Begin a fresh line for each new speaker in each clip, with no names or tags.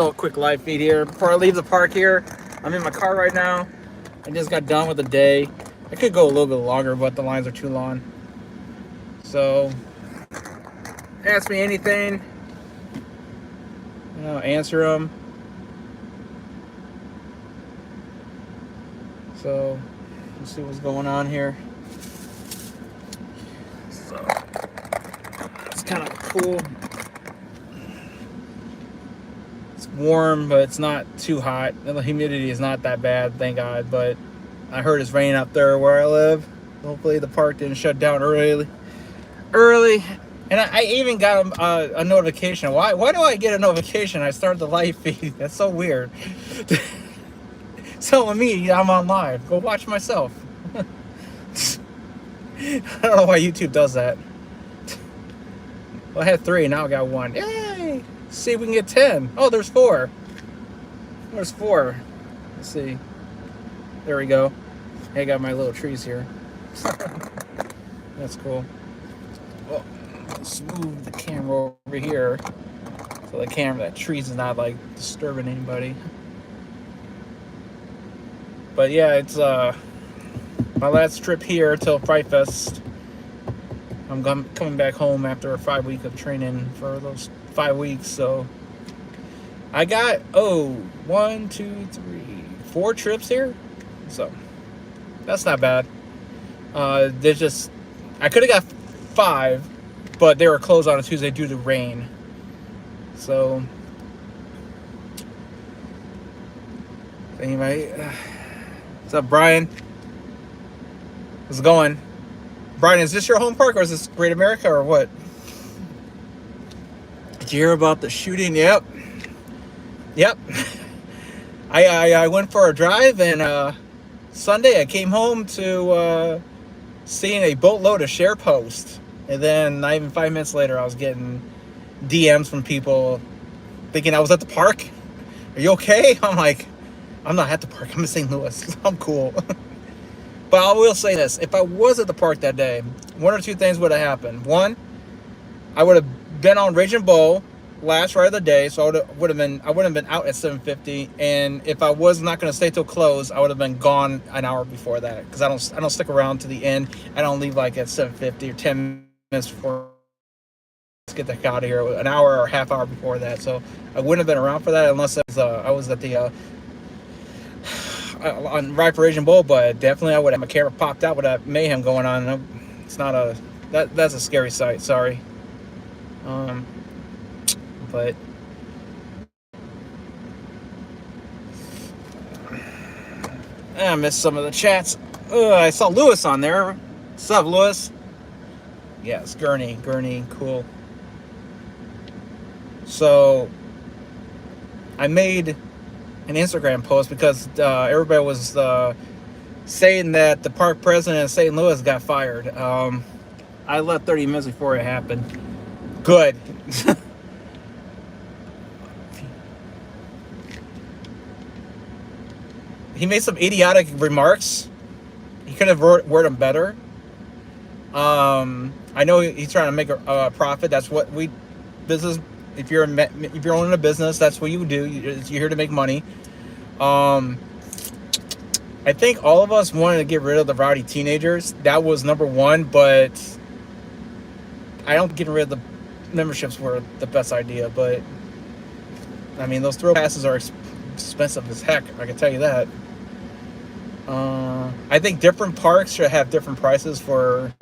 little quick live feed here before I leave the park here. I'm in my car right now. I just got done with the day. I could go a little bit longer, but the lines are too long. So, ask me anything. Answer them. So, let's see what's going on here. So, it's kind of cool. It's warm, but it's not too hot. And the humidity is not that bad, thank God. But I heard it's raining up there where I live. Hopefully the park didn't shut down early. And I even got a notification. Why do I get a notification? I started the live feed. That's so weird. Telling me I'm on live. Go watch myself. I don't know why YouTube does that. Well, I had 3, now I got 1. Yay! See if we can get 10. Oh, there's 4. There's 4. Let's see. There we go. I got my little trees here. That's cool. Well, let's move the camera over here so that trees is not like disturbing anybody. But yeah, it's my last trip here till Fright Fest. I'm coming back home after a 5 week of training for those 5 weeks. So I got 1, 2, 3, 4 trips here. So that's not bad. I could have got 5, but they were closed on a Tuesday due to rain. So anyway, what's up, Brian? How's it going? Brian, is this your home park or is this Great America or what? Did you hear about the shooting? Yep. I went for a drive, and Sunday I came home to seeing a boatload of share posts. And then not even 5 minutes later, I was getting DMs from people thinking I was at the park. Are you okay? I'm like, I'm not at the park. I'm in St. Louis. I'm cool. But I will say this. If I was at the park that day, 1 or 2 things would have happened. 1, I would have been on Raging Bull last ride of the day, so I wouldn't have been out at 7:50. And if I was not going to stay till close, I would have been gone an hour before that, because I don't stick around to the end. I don't leave like at 7:50 or 10 minutes before. Let's get the heck out of here. An hour or half hour before that, so I wouldn't have been around for that unless I was at the on ride for Raging Bull. But definitely I would have my camera popped out with that mayhem going on. It's not that's a scary sight. Sorry. But I missed some of the chats. I saw Lewis on there. What's up, Lewis? Yes, Gurney, cool. So I made an Instagram post because everybody was saying that the park president of St. Louis got fired. I left 30 minutes before it happened. Good. He made some idiotic remarks. He could have worded them better. I know he's trying to make a profit. That's what business. If you're owning a business, that's what you do. You're here to make money. I think all of us wanted to get rid of the rowdy teenagers. That was number 1, but I don't think getting rid of the memberships were the best idea. But I mean, those throw passes are expensive as heck. I can tell you that. I think different parks should have different prices for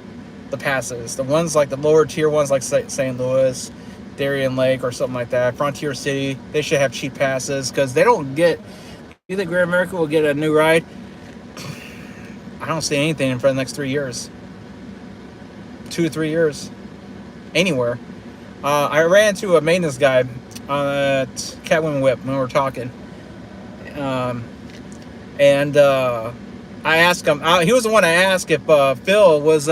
the passes. The ones like the lower tier ones, like St. Louis, Darien Lake, or something like that, Frontier City, they should have cheap passes, because they don't get. You think Great America will get a new ride? I don't see anything for the next 3 years, 2 to 3 years, anywhere. I ran into a maintenance guy at Catwoman Whip when we were talking. And I asked him, he was the one I asked if Phil was,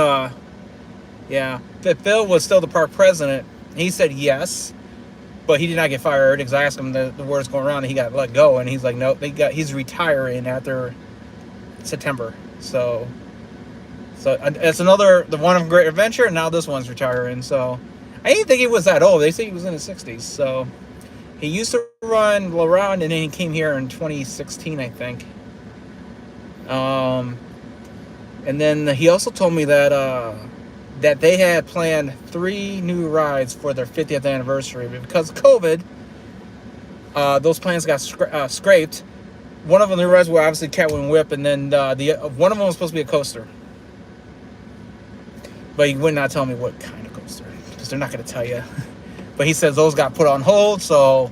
if Phil was still the park president. He said yes, but he did not get fired, because I asked him the words going around and he got let go. And he's like, nope, he's retiring after September. So it's the one of Great Adventure, and now this one's retiring. So I didn't think he was that old. They say he was in his 60s. So he used to run around, and then he came here in 2016, I think. And then he also told me that they had planned 3 new rides for their 50th anniversary, but because of COVID, those plans got scraped. One of them, the rides were obviously Catwoman Whip, and then one of them was supposed to be a coaster. But he would not tell me what kind of coaster, because they're not going to tell you. But he says those got put on hold, so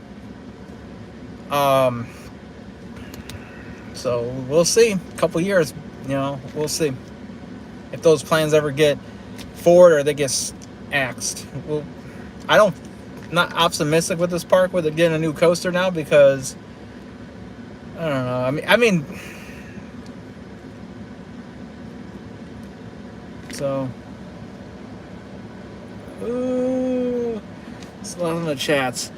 we'll see. A couple years, we'll see if those plans ever get forward or they get axed. Well, I'm not optimistic with this park with it getting a new coaster now, because I don't know. I mean, so. Ooh, it's a lot in the chats.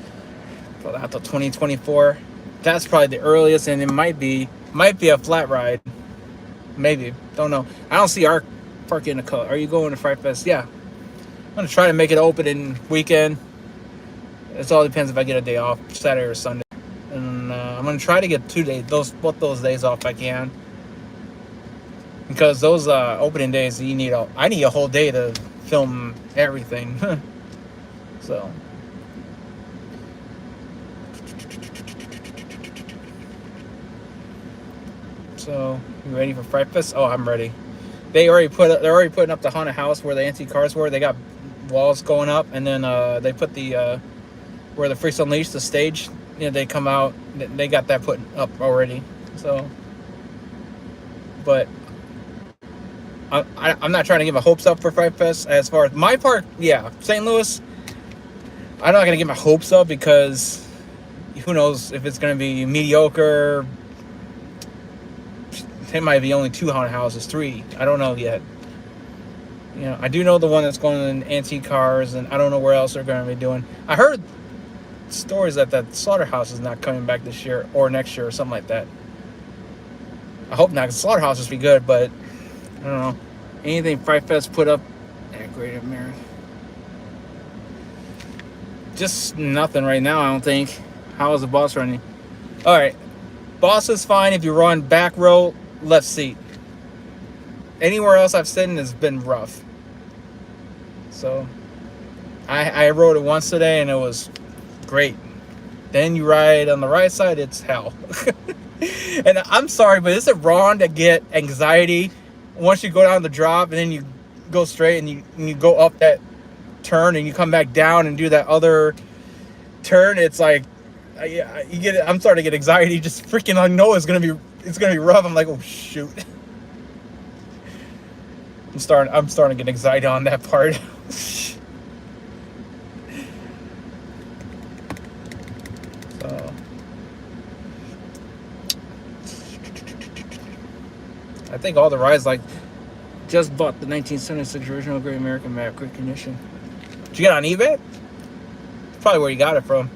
Probably out to 2024. That's probably the earliest, and it might be a flat ride. Maybe, don't know. I don't see our park in the color. Are you going to Fright Fest? Yeah, I'm gonna try to make it open in weekend. It all depends if I get a day off, Saturday or Sunday, and I'm gonna try to get 2 days, both those days off if I can. Because those opening days, I need a whole day to film everything. So you ready for Fright Fest? Oh, I'm ready. They're already putting up the haunted house where the antique cars were. They got walls going up, and then they put the where the Freaks Unleashed, the stage, they come out. They got that put up already. So, but I'm not trying to get my hopes up for Fright Fest. As far as my park, yeah, St. Louis, I'm not going to get my hopes up, because who knows if it's going to be mediocre. It might be only 2 haunted houses, 3. I don't know yet. I do know the one that's going in antique cars, and I don't know where else they're going to be doing. I heard stories that Slaughterhouse is not coming back this year or next year or something like that. I hope not, because Slaughterhouse would be good, but I don't know. Anything Fright Fest put up at Great America. Just nothing right now, I don't think. How is the boss running? Alright. Boss is fine if you run back row, left seat. Anywhere else I've sat in has been rough. So I rode it once today and it was great. Then you ride on the right side, it's hell. And I'm sorry, but is it wrong to get anxiety once you go down the drop and then you go straight and you go up that turn and you come back down and do that other turn? It's like I'm starting to get anxiety. Just freaking, I know it's gonna be rough. I'm like, oh shoot. I'm starting to get anxiety on that part. So I think all the rides, like, just bought the 1976 original Great American map, great condition. Did you get it on eBay? Probably where you got it from.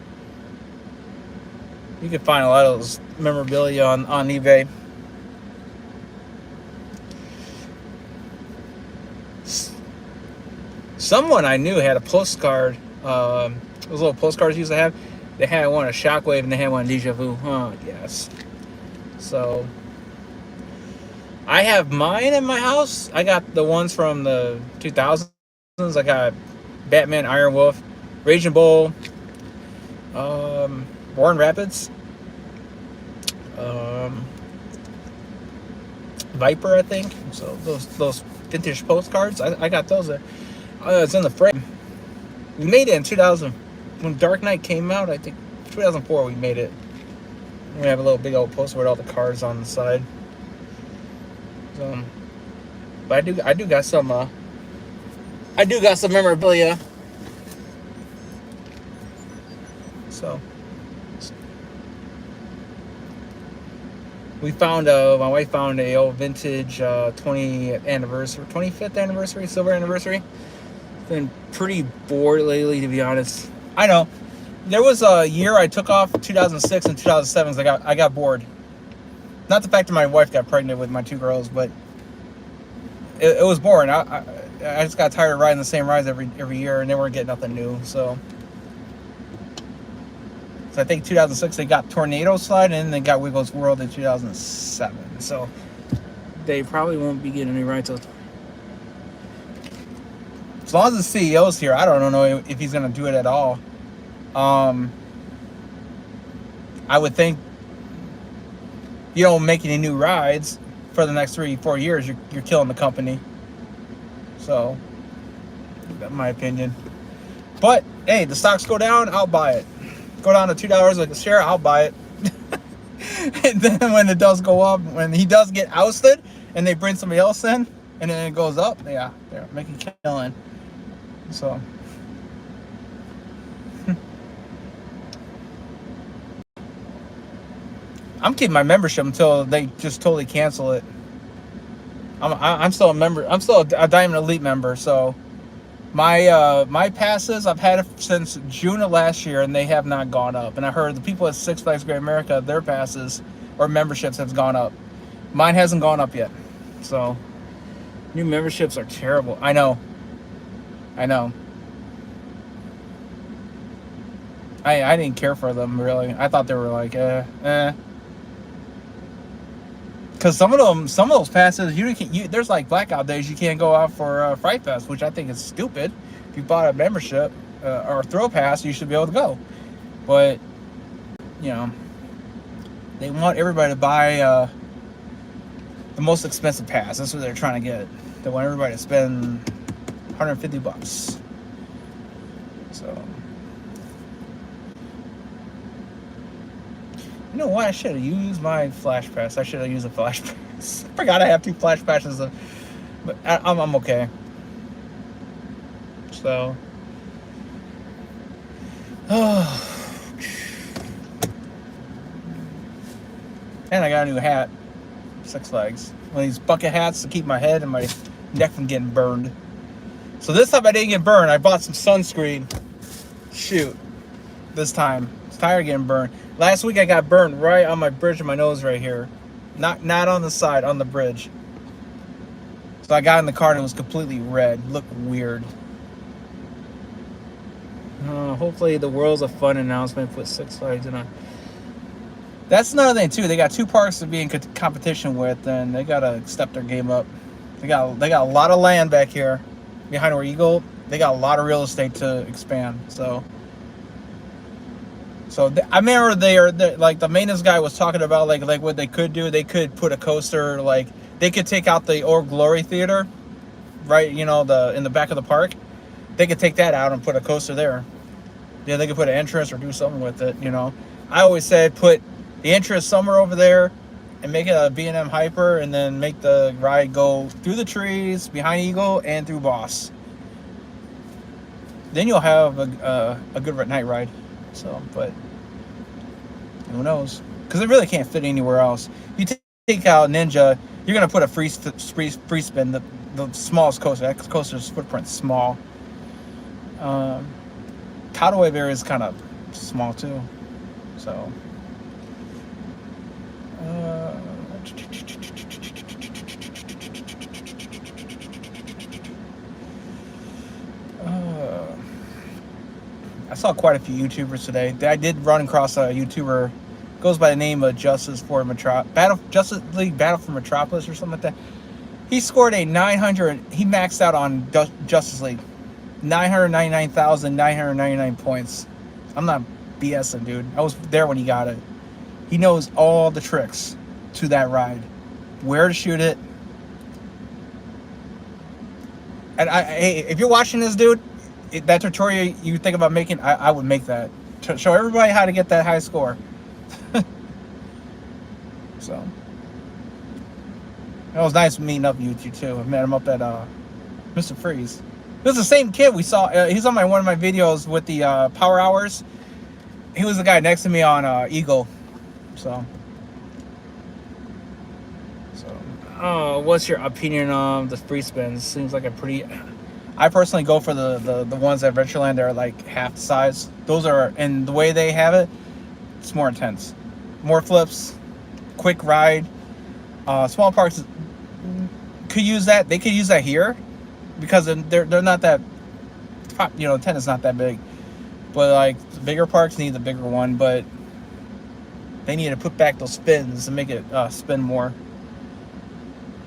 You can find a lot of those memorabilia on eBay. Someone I knew had a postcard. Those little postcards you used to have. They had one of Shockwave and they had one of Deja Vu. Oh, yes. So I have mine in my house. I got the ones from the 2000s. I got Batman, Iron Wolf, Raging Bull, Warren Rapids, Viper, I think. So those vintage postcards, I got those. It's in the frame. We made it in 2000 when Dark Knight came out. I think 2004 we made it. We have a little big old poster with all the cards on the side. So, but I do got some memorabilia. So we found my wife found a old vintage 25th anniversary, silver anniversary. Been pretty bored lately, to be honest. I know. There was a year I took off, 2006 and 2007, because I got bored. Not the fact that my wife got pregnant with my 2 girls, but it was boring. I just got tired of riding the same rides every year, and they weren't getting nothing new. So, but I do got some memorabilia. So, we found my wife found a old vintage 25th anniversary, silver anniversary. Been pretty bored lately, to be honest. I know. There was a year I took off, 2006 and 2007, because I got bored. Not the fact that my wife got pregnant with my 2 girls, but it was boring. I just got tired of riding the same rides every year, and they weren't getting nothing new. So, So I think 2006 they got Tornado Slide, and then they got Wiggles World in 2007. So they probably won't be getting any rides. As long as the CEO's here, I don't know if he's going to do it at all. I would think, making any new rides for the next 3-4 years, you're killing the company. So, that's my opinion. But, hey, the stocks go down, I'll buy it. Go down to $2 like a share, I'll buy it. And then when it does go up, when he does get ousted, and they bring somebody else in, and then it goes up, yeah, they're making killing. So, I'm keeping my membership until they just totally cancel it. I'm still a member. I'm still a Diamond Elite member. So my passes, I've had it since June of last year, and they have not gone up. And I heard the people at Six Flags Great America, their passes or memberships have gone up. Mine hasn't gone up yet. So new memberships are terrible. I know. I didn't care for them really. I thought they were like Because some of those passes, there's like blackout days you can't go out for Fright Fest, which I think is stupid. If you bought a membership or a throw pass, you should be able to go. But they want everybody to buy the most expensive pass. That's what they're trying to get. They want everybody to spend $150. So, you know what? I should have used my Flash Pass. I should have used a Flash Pass. I forgot I have 2 Flash Passes, but I'm okay. So, and I got a new hat. Six Flags. One of these bucket hats to keep my head and my neck from getting burned. So this time I didn't get burned. I bought some sunscreen. Shoot. This time. I was tired of getting burned. Last week I got burned right on my bridge of my nose right here. Not on the side, on the bridge. So I got in the car and it was completely red. Looked weird. Hopefully the Worlds of Fun announcement put Six Flags in a... That's another thing too. They got 2 parks to be in competition with, and they gotta step their game up. They got a lot of land back here behind where Eagle. They got a lot of real estate to expand. So I remember like the maintenance guy was talking about like what they could do. They could put a coaster, like they could take out the Old Glory Theater, right? In the back of the park. They could take that out and put a coaster there. Yeah, they could put an entrance or do something with it. I always said put the entrance somewhere over there and make it a B&M Hyper, and then make the ride go through the trees, behind Eagle, and through Boss. Then you'll have a good night ride. So, but who knows? Because it really can't fit anywhere else. You take out Ninja, you're going to put a free spin, the smallest coaster. That coaster's footprint's small. Tidal Wave area is kind of small too. So... I saw quite a few YouTubers today. I did run across a YouTuber, goes by the name of Justice for Justice League Battle for Metropolis or something like that. He scored a 900. He maxed out on Justice League, 999,999 points. I'm not BSing, dude. I was there when he got it. He knows all the tricks to that ride, where to shoot it. And hey, if you're watching this, dude, that tutorial you think about making, I would make that. Show everybody how to get that high score. So, it was nice meeting up with you too. I met him up at Mr. Freeze. This is the same kid we saw. He's on one of my videos with the Power Hours. He was the guy next to me on Eagle. So, what's your opinion on the free spins? Seems like a pretty... I personally go for the ones at Adventureland that are like half the size. Those are, and the way they have it, it's more intense. More flips, quick ride. Small parks could use that. They could use that here because they're not that... 10 is not that big. But like The bigger parks need the bigger one, but they need to put back those spins to make it spin more.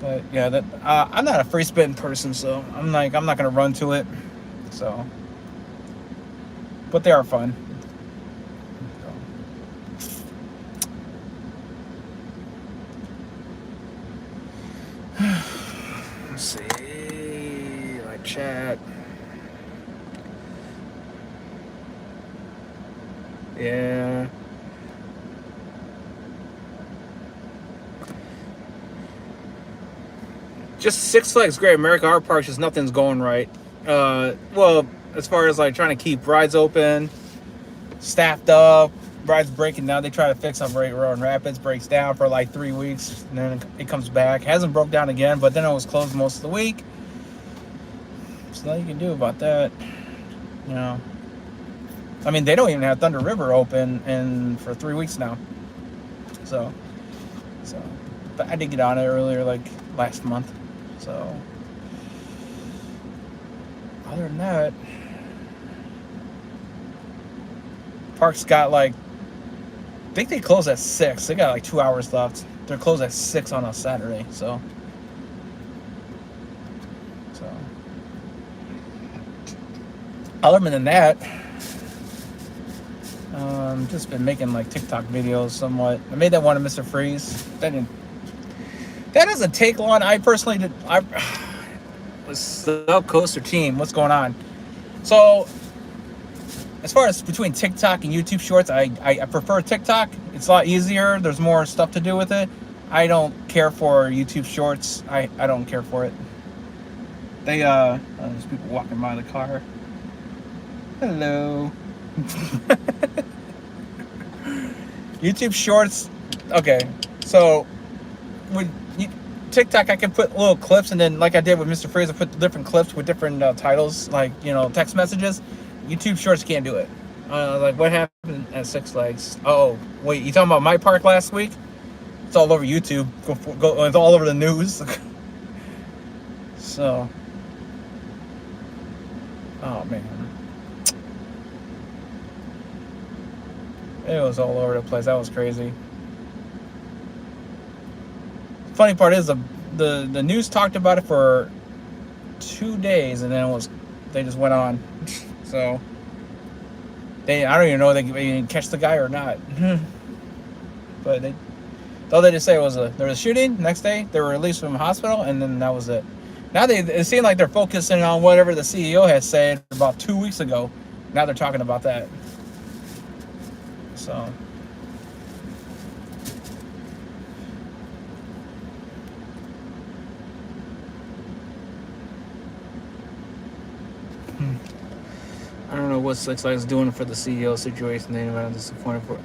But yeah, that I'm not a free spin person, so I'm not gonna run to it. So, but they are fun. Let's see, like chat. Yeah. Just Six Flags Great America Art Park, just nothing's going right. Well, as far as like trying to keep rides open, staffed up, rides breaking down. They try to fix up Roaring Rapids, breaks down for like 3 weeks, and then it comes back. Hasn't broke down again, but then it was closed most of the week. There's nothing you can do about that. You know, I mean, they don't even have Thunder River open for 3 weeks now. So, but I did get on it earlier, like last month. So, other than that, park's got like, I think they close at 6. They got like 2 hours left. They're closed at 6 on a Saturday. So, other than that, just been making like TikTok videos somewhat. I made that one of Mr. Freeze. That doesn't take long. I personally did. Was the South Coaster team. What's going on? So, as far as between TikTok and YouTube Shorts, I prefer TikTok. It's a lot easier. There's more stuff to do with it. I don't care for YouTube Shorts. I don't care for it. There's people walking by the car. Hello. YouTube Shorts. Okay, so with TikTok, I can put little clips, and then like I did with Mr. Freeze, I put different clips with different titles, like text messages. YouTube Shorts can't do it. Like what happened at Six Flags? Oh wait, you talking about my park last week? It's all over YouTube. It's all over the news. So, oh man, it was all over the place. That was crazy. Funny part is the news talked about it for 2 days, and then they just went on. So I don't even know if they can catch the guy or not. But all they just say was there was a shooting. Next day they were released from the hospital, and then that was it. Now it seemed like they're focusing on whatever the CEO had said about 2 weeks ago. Now they're talking about that. So. I don't know what Six Flags is doing for the CEO situation. I'm disappointed for.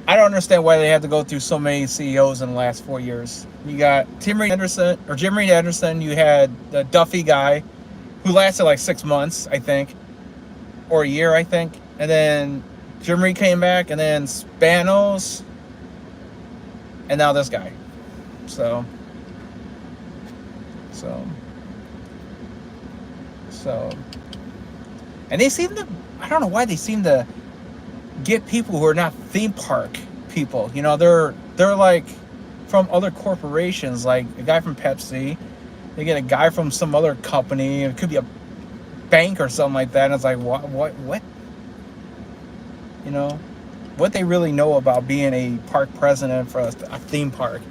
I don't understand why they had to go through so many CEOs in the last 4 years. You got Jim Reed Anderson. You had the Duffy guy, who lasted like 6 months, I think, or a year, I think. And then Jim Reed came back, and then Spanos, and now this guy. So, and they seem to, I don't know why they seem to get people who are not theme park people. They're like from other corporations, like a guy from Pepsi. They get a guy from some other company. It could be a bank or something like that. And it's like, what? What they really know about being a park president for a theme park.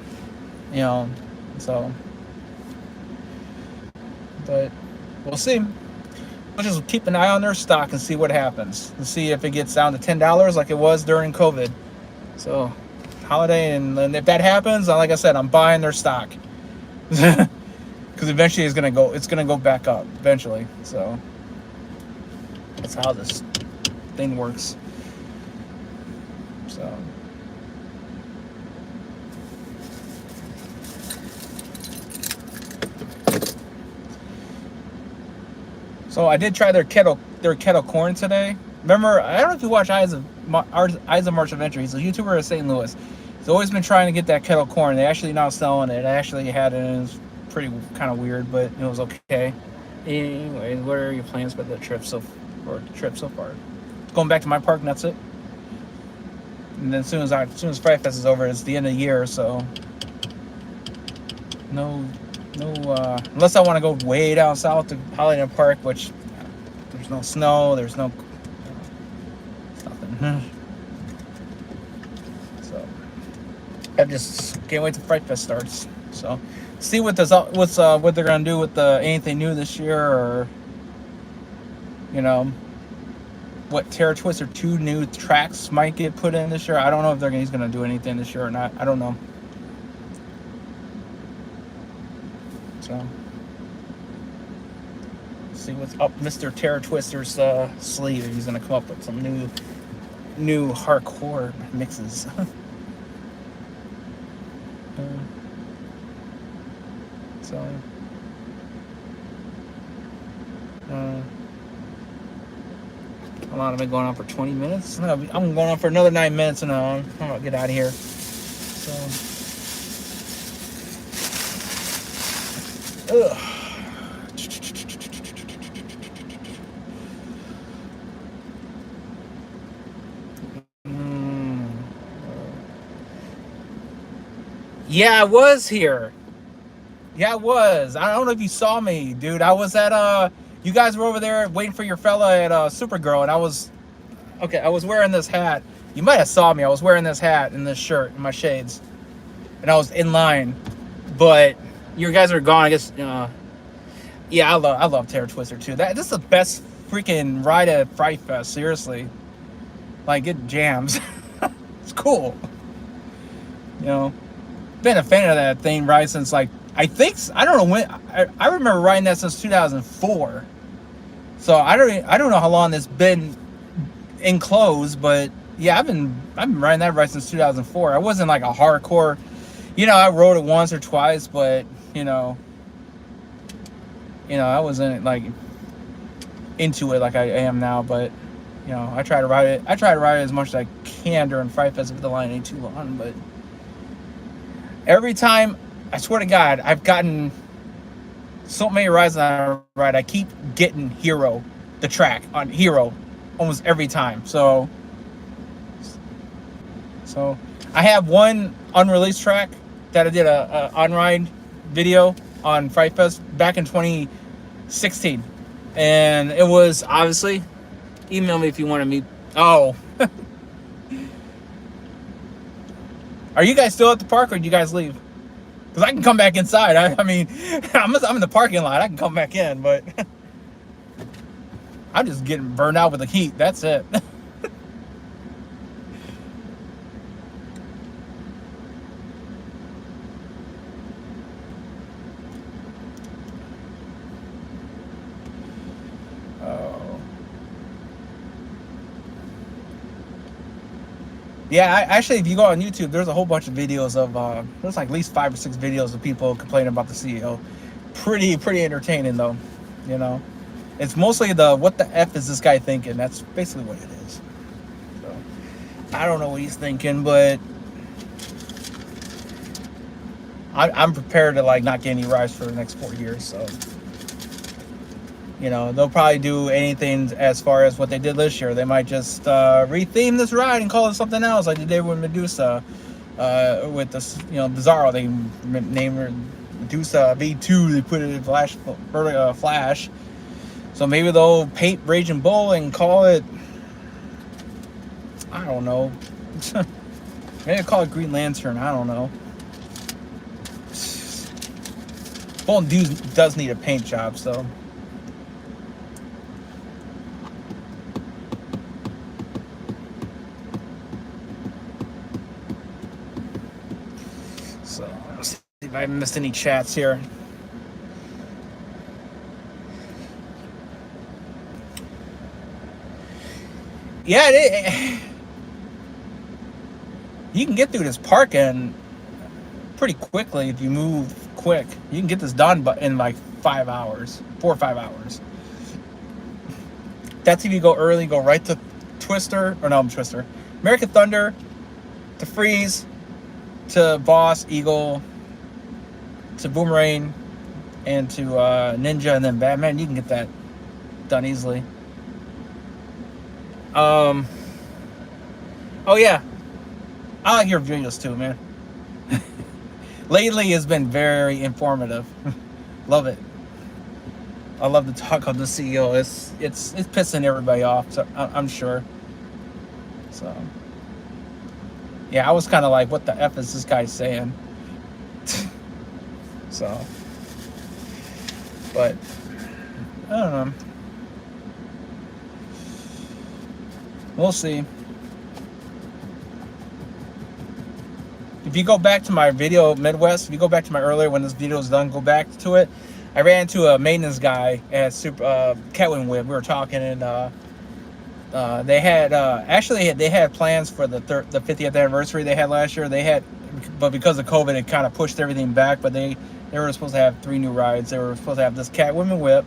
So, but we'll see. We'll just keep an eye on their stock and see what happens. And see if it gets down to $10 like it was during COVID. So, holiday, and if that happens, like I said, I'm buying their stock. Because eventually it's gonna go back up eventually. So that's how this thing works. So I did try their kettle corn today. Remember, I don't know if you watch Eyes of March Adventure. He's a YouTuber in St. Louis. He's always been trying to get that kettle corn. They actually now selling it. I actually had it, and it was pretty kind of weird, but it was okay. Anyway, what are your plans for the trip so far? going back to my park, and that's it. And then as soon as Fright Fest is over, it's the end of the year, so no, unless I want to go way down south to Holiday Park, which there's no snow, there's no nothing. So I just can't wait till Fright Fest starts. So see what they're gonna do with anything new this year, or what Terror Twister 2 new tracks might get put in this year. I don't know if he's gonna do anything this year or not. I don't know. So see what's up Mr. Terror Twister's sleeve. He's gonna come up with some new hardcore mixes. How long have I been going on for? 20 minutes? No, I'm going on for another 9 minutes, and I'm gonna get out of here. So, yeah, I was here. Yeah, I was. I don't know if you saw me, dude. I was at you guys were over there waiting for your fella at Supergirl, and I was wearing this hat. You might have saw me. I was wearing this hat and this shirt and my shades, and I was in line. But you guys are gone. I guess. Yeah, I love Terror Twister too. This is the best freaking ride at Fright Fest. Seriously, like it jams. It's cool. Been a fan of that thing ride since I don't know when. I remember riding that since 2004. So I don't know how long it's been enclosed, but yeah, I've been riding that ride since 2004. I wasn't like a hardcore, I rode it once or twice, but I wasn't like into it like I am now. But I try to ride it. I try to ride it as much as I can during Fright Fest if the line ain't too long. But every time, I swear to God, I've gotten so many rides that I ride. I keep getting Hero, the track on Hero, almost every time. So I have one unreleased track that I did a on-ride video on Fright Fest back in 2016, and it was obviously. Email me if you want to meet. Oh, are you guys still at the park, or did you guys leave? Because I can come back inside. I mean, I'm in the parking lot. I can come back in, but I'm just getting burned out with the heat. That's it. Yeah, actually, if you go on YouTube, there's a whole bunch of videos of there's like at least 5 or 6 videos of people complaining about the CEO. Pretty entertaining though, It's mostly the what the F is this guy thinking? That's basically what it is. So I don't know what he's thinking, but I'm prepared to like not get any rides for the next 4 years. So they'll probably do anything as far as what they did this year. They might just retheme this ride and call it something else, like they did with Medusa. With this, Bizarro, they named her Medusa V2. They put it in Flash. So maybe they'll paint Raging Bull and call it, I don't know. Maybe call it Green Lantern. I don't know. Bull does need a paint job, so. Let's see if I missed any chats here. Yeah, you can get through this park and pretty quickly if you move quick. You can get this done in like 4 or 5 hours. That's if you go early, go right to American Thunder, to Freeze, to Boss, Eagle, to Boomerang, and to Ninja, and then Batman. You can get that done easily. Oh yeah, I like your videos too, man. Lately, it's been very informative. Love it. I love the talk of the CEO. It's pissing everybody off. So I'm sure. So yeah, I was kind of like, what the f is this guy saying? So, but I don't know. We'll see. If you go back to my video Midwest, if you go back to my earlier when this video is done, go back to it. I ran into a maintenance guy at Catwin Whip. We were talking, and they had actually they had plans for the 50th anniversary they had last year. They had, but because of COVID, it kind of pushed everything back. But they were supposed to have 3 new rides. They were supposed to have this Catwoman Whip,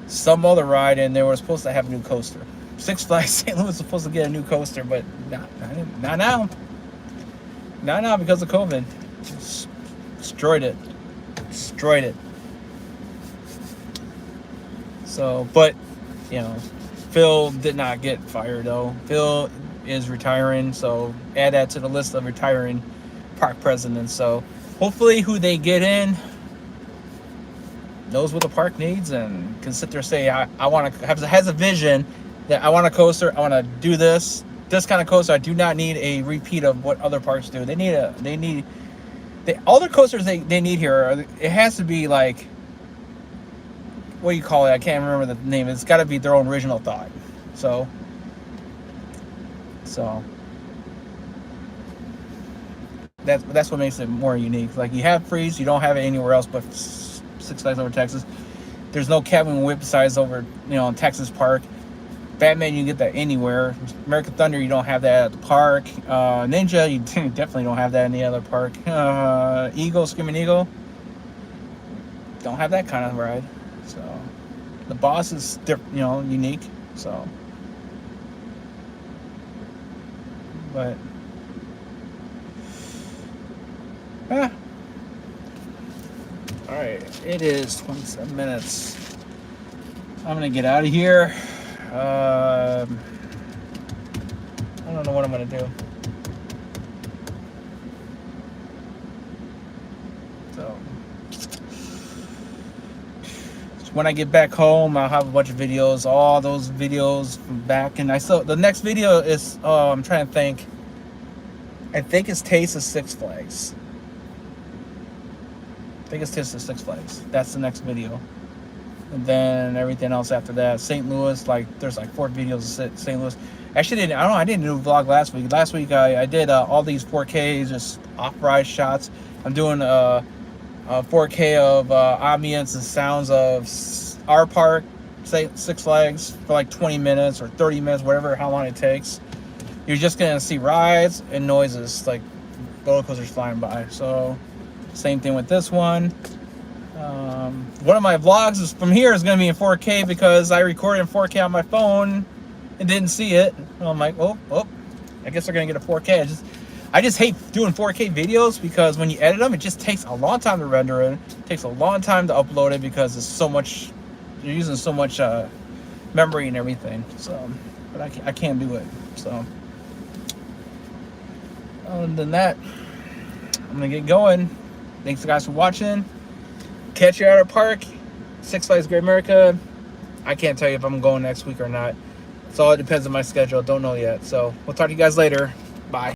some other ride, and they were supposed to have a new coaster. Six Flags St. Louis was supposed to get a new coaster, but not now. Not now because of COVID. Just destroyed it. So, but, you know, Phil did not get fired, though. Phil is retiring, so add that to the list of retiring park presidents. So, hopefully who they get in knows what the park needs and can sit there and say, I want to, has a vision that I want a coaster, I want to do this kind of coaster. I do not need a repeat of what other parks do. All the coasters they need here, it has to be like, what do you call it? I can't remember the name. It's got to be their own original thought. So that's what makes it more unique. Like, you have Freeze, you don't have it anywhere else but Six Flags Over Texas. There's no Catwoman Whip besides over, in Texas Park. Batman, you can get that anywhere. American Thunder, you don't have that at the park. Ninja, you definitely don't have that in the other park. Eagle, Screaming Eagle, don't have that kind of ride. So the Boss is, unique. So, but all right, it is 27 minutes. I'm gonna get out of here. I don't know what I'm gonna do. So when I get back home, I'll have a bunch of videos, all those videos from back, and the next video is I'm trying to think. I think it's Taste of Six Flags. Taste of Six Flags. That's the next video. And then everything else after that. St. Louis, there's 4 videos of St. Louis. Actually, I didn't do a vlog last week. Last week I did all these 4Ks, just off-ride shots. I'm doing a 4K of ambience and sounds of our park, Six Flags, for 20 minutes or 30 minutes, how long it takes. You're just gonna see rides and noises, like roller coasters flying by. So, same thing with this one. One of my vlogs from here is going to be in 4K because I recorded in 4K on my phone and didn't see it. And I'm like, oh, I guess they're going to get a 4K. I just hate doing 4K videos because when you edit them, it just takes a long time to render it. It takes a long time to upload it because it's so much, you're using so much memory and everything. So, but I can't do it. So, other than that, I'm going to get going. Thanks guys for watching. Catch you at our park, Six Flags Great America. I can't tell you if I'm going next week or not. So it depends on my schedule. Don't know yet. So we'll talk to you guys later.